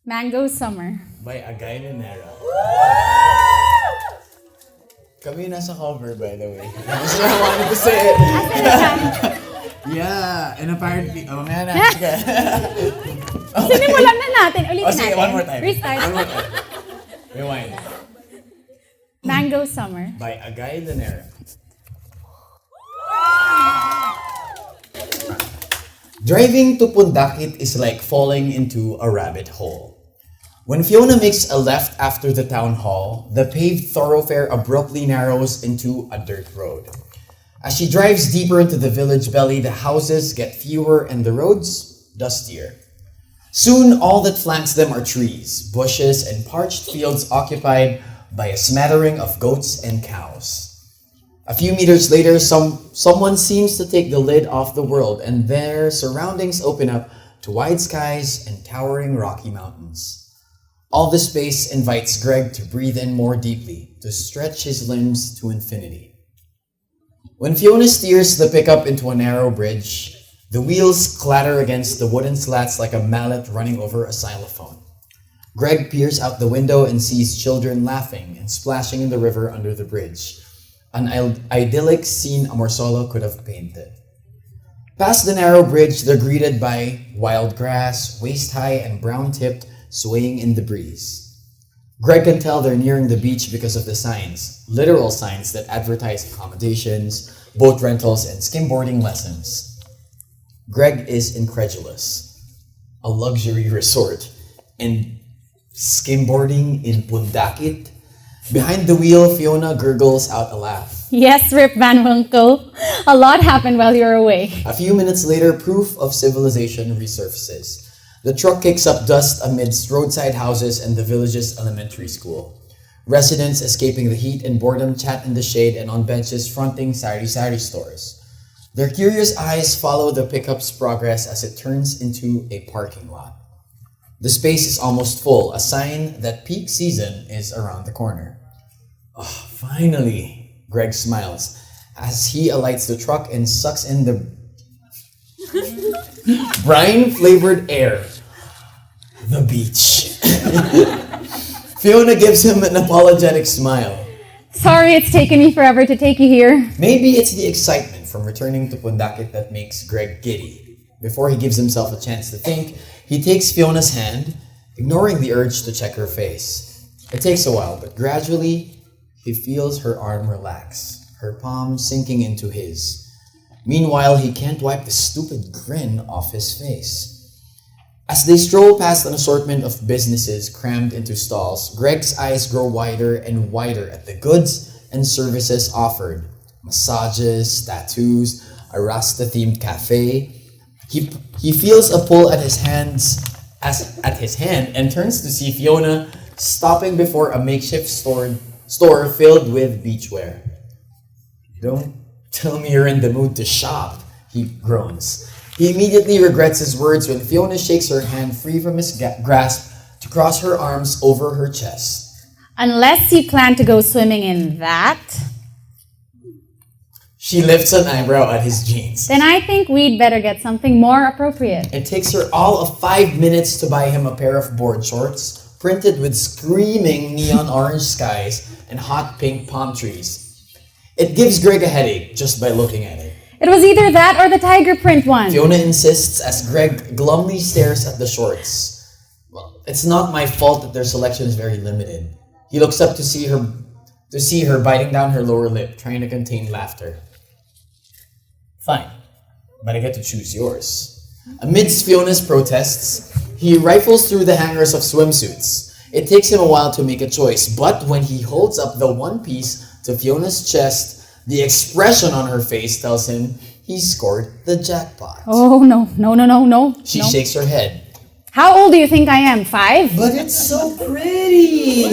Mango Summer. By Agay Llanera. Kami yung nasa cover, by the way. I wanted to say it. Yeah, and apparently, mamaya na. Sige. Sinimulan na natin. Ulitin Sige, natin. one more time. Restart. One more time. Rewind. Mango Summer. By Agay Llanera. Driving to Pundakit is like falling into a rabbit hole. When Fiona makes a left after the town hall, the paved thoroughfare abruptly narrows into a dirt road. As she drives deeper into the village belly, the houses get fewer and the roads dustier. Soon, all that flanks them are trees, bushes, and parched fields occupied by a smattering of goats and cows. A few meters later, someone seems to take the lid off the world, and their surroundings open up to wide skies and towering rocky mountains. All this space invites Greg to breathe in more deeply, to stretch his limbs to infinity. When Fiona steers the pickup into a narrow bridge, the wheels clatter against the wooden slats like a mallet running over a xylophone. Greg peers out the window and sees children laughing and splashing in the river under the bridge. An idyllic scene a Morsolo could have painted. Past the narrow bridge, they're greeted by wild grass, waist-high and brown-tipped, swaying in the breeze. Greg can tell they're nearing the beach because of the signs, literal signs that advertise accommodations, boat rentals, and skimboarding lessons. Greg is incredulous. A luxury resort and skimboarding in Pundakit? Behind the wheel, Fiona gurgles out a laugh. Yes, Rip Van Winkle. A lot happened while you were away. A few minutes later, proof of civilization resurfaces. The truck kicks up dust amidst roadside houses and the village's elementary school. Residents escaping the heat and boredom chat in the shade and on benches fronting sari-sari stores. Their curious eyes follow the pickup's progress as it turns into a parking lot. The space is almost full, a sign that peak season is around the corner. Oh, finally, Greg smiles as he alights the truck and sucks in the brine-flavored air. The beach. Fiona gives him an apologetic smile. Sorry it's taken me forever to take you here. Maybe it's the excitement from returning to Pundakit that makes Greg giddy. Before he gives himself a chance to think, he takes Fiona's hand, ignoring the urge to check her face. It takes a while, but gradually, he feels her arm relax, her palm sinking into his. Meanwhile, he can't wipe the stupid grin off his face. As they stroll past an assortment of businesses crammed into stalls, Greg's eyes grow wider and wider at the goods and services offered. Massages, tattoos, a Rasta-themed cafe. He feels a pull at his hand and turns to see Fiona stopping before a makeshift store filled with beachwear. Don't tell me you're in the mood to shop, he groans. He immediately regrets his words when Fiona shakes her hand free from his grasp to cross her arms over her chest. Unless you plan to go swimming in that, she lifts an eyebrow at his jeans. then I think we'd better get something more appropriate. It takes her all of 5 minutes to buy him a pair of board shorts, printed with screaming neon orange skies and hot pink palm trees. It gives Greg a headache just by looking at it. It was either that or the tiger print one. Fiona insists as Greg glumly stares at the shorts. Well, it's not my fault that their selection is very limited. He looks up to see her biting down her lower lip, trying to contain laughter. Fine, but I get to choose yours. Amidst Fiona's protests, he rifles through the hangers of swimsuits. It takes him a while to make a choice, but when he holds up the one piece to Fiona's chest, the expression on her face tells him he's scored the jackpot. Oh, no. She shakes her head. How old do you think I am? 5? But it's so pretty!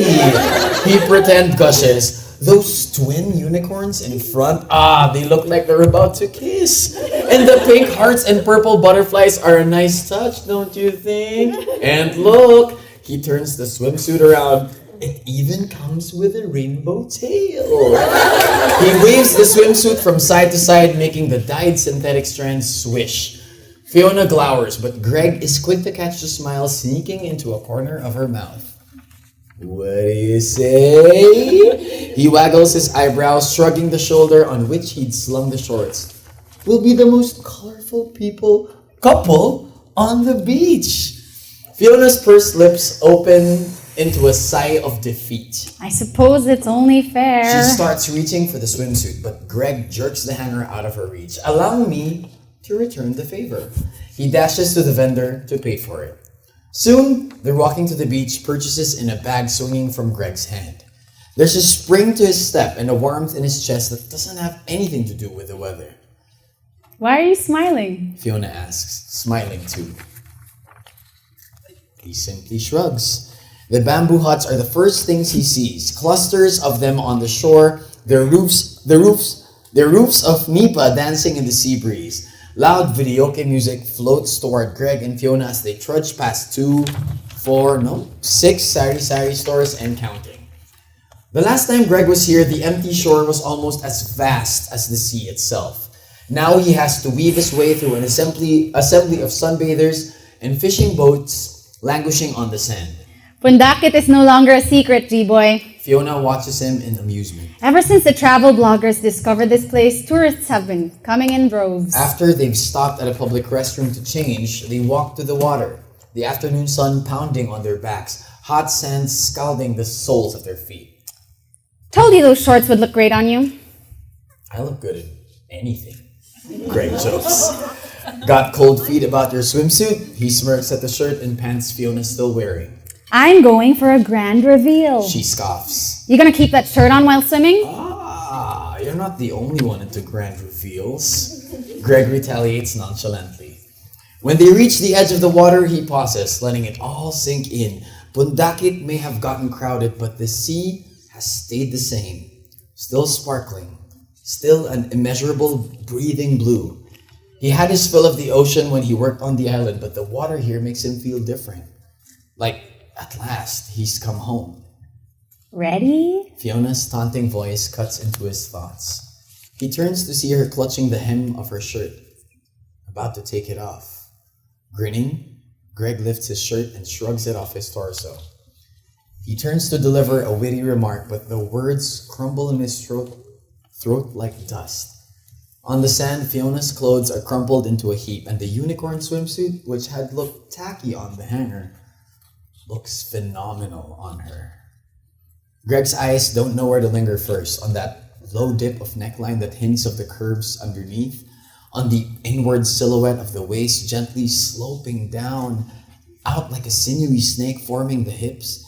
He pretend gushes. Those twin unicorns in front, they look like they're about to kiss. And the pink hearts and purple butterflies are a nice touch, don't you think? And look, he turns the swimsuit around. It even comes with a rainbow tail. He waves the swimsuit from side to side, making the dyed synthetic strands swish. Fiona glowers, but Greg is quick to catch the smile sneaking into a corner of her mouth. What do you say? He waggles his eyebrows, shrugging the shoulder on which he'd slung the shorts. We'll be the most colorful couple on the beach. Fiona's pursed lips open into a sigh of defeat. I suppose it's only fair. She starts reaching for the swimsuit, but Greg jerks the hanger out of her reach. Allow me to return the favor. He dashes to the vendor to pay for it. Soon, they're walking to the beach, purchases in a bag swinging from Greg's hand. There's a spring to his step and a warmth in his chest that doesn't have anything to do with the weather. Why are you smiling? Fiona asks, smiling too. He simply shrugs. The bamboo huts are the first things he sees. Clusters of them on the shore, their roofs of nipa dancing in the sea breeze. Loud videoke music floats toward Greg and Fiona as they trudge past 6 sari-sari stores and counting. The last time Greg was here, the empty shore was almost as vast as the sea itself. Now he has to weave his way through an assembly of sunbathers and fishing boats languishing on the sand. Pundakit is no longer a secret, G-Boy. Fiona watches him in amusement. Ever since the travel bloggers discovered this place, tourists have been coming in droves. After they've stopped at a public restroom to change, they walk to the water, the afternoon sun pounding on their backs, hot sand scalding the soles of their feet. Told you those shorts would look great on you. I look good at anything, Greg jokes. Got cold feet about your swimsuit? He smirks at the shirt and pants Fiona's still wearing. I'm going for a grand reveal. She scoffs. You gonna keep that shirt on while swimming? Ah, you're not the only one into grand reveals. Greg retaliates nonchalantly. When they reach the edge of the water, he pauses, letting it all sink in. Pundakit may have gotten crowded, but the sea has stayed the same. Still sparkling. Still an immeasurable, breathing blue. He had his fill of the ocean when he worked on the island, but the water here makes him feel different. Like, at last, he's come home. Ready? Fiona's taunting voice cuts into his thoughts. He turns to see her clutching the hem of her shirt, about to take it off. Grinning, Greg lifts his shirt and shrugs it off his torso. He turns to deliver a witty remark, but the words crumble in his throat like dust. On the sand, Fiona's clothes are crumpled into a heap, and the unicorn swimsuit, which had looked tacky on the hanger, looks phenomenal on her. Greg's eyes don't know where to linger first, on that low dip of neckline that hints of the curves underneath, on the inward silhouette of the waist gently sloping down, out like a sinewy snake forming the hips.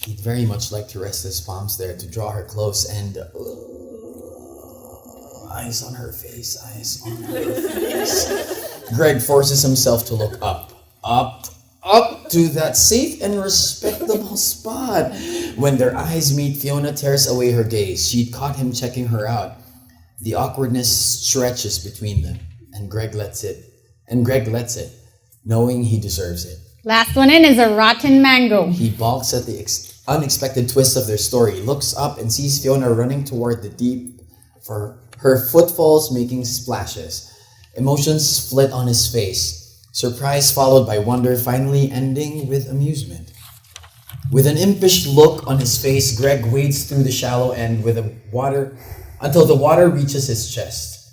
He'd very much like to rest his palms there to draw her close and... eyes on her face, eyes on her face. Greg forces himself to look up to that safe and respectable spot. When their eyes meet, Fiona tears away her gaze. She'd caught him checking her out. The awkwardness stretches between them, and Greg lets it, knowing he deserves it. Last one in is a rotten mango. He balks at the unexpected twist of their story, looks up and sees Fiona running toward the deep, for her footfalls making splashes. Emotions split on his face. Surprise followed by wonder, finally ending with amusement. With an impish look on his face, Greg wades through the shallow end until the water reaches his chest.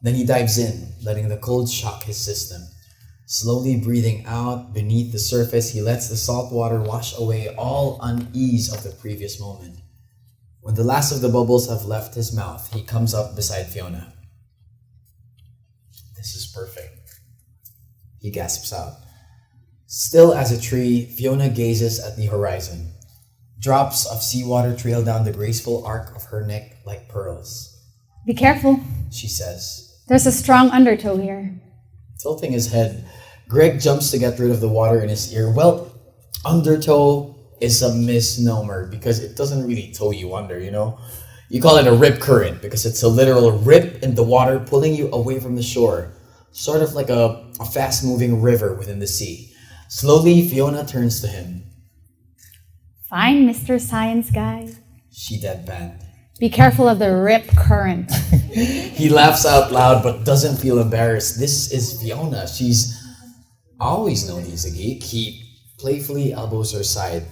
Then he dives in, letting the cold shock his system. Slowly breathing out beneath the surface, he lets the salt water wash away all unease of the previous moment. When the last of the bubbles have left his mouth, he comes up beside Fiona. This is perfect. He gasps out. Still as a tree, Fiona gazes at the horizon. Drops of seawater trail down the graceful arc of her neck like pearls. Be careful. She says. There's a strong undertow here. Tilting his head, Greg jumps to get rid of the water in his ear. Well, undertow is a misnomer because it doesn't really tow you under, you know? You call it a rip current because it's a literal rip in the water pulling you away from the shore. Sort of like a fast-moving river within the sea. Slowly, Fiona turns to him. Fine, Mr. Science Guy. She deadpanned. Be careful of the rip current. He laughs out loud but doesn't feel embarrassed. This is Fiona. She's always known he's a geek. He playfully elbows her side.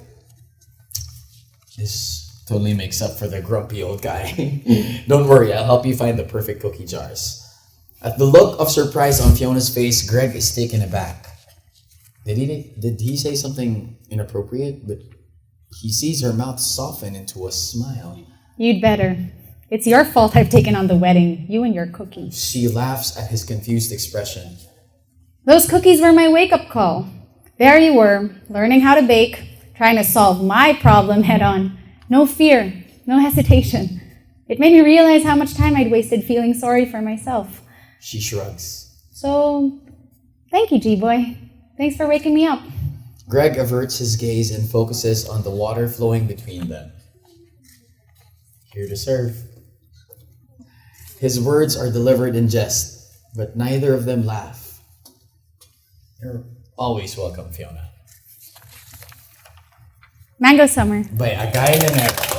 This totally makes up for the grumpy old guy. Don't worry, I'll help you find the perfect cookie jars. At the look of surprise on Fiona's face, Greg is taken aback. Did he say something inappropriate? But he sees her mouth soften into a smile. You'd better. It's your fault I've taken on the wedding, you and your cookies. She laughs at his confused expression. Those cookies were my wake-up call. There you were, learning how to bake, trying to solve my problem head-on. No fear, no hesitation. It made me realize how much time I'd wasted feeling sorry for myself. She shrugs. So, thank you, G-Boy. Thanks for waking me up. Greg averts his gaze and focuses on the water flowing between them. Here to serve. His words are delivered in jest, but neither of them laugh. You're always welcome, Fiona. Mango Summer. By Agay Llanera.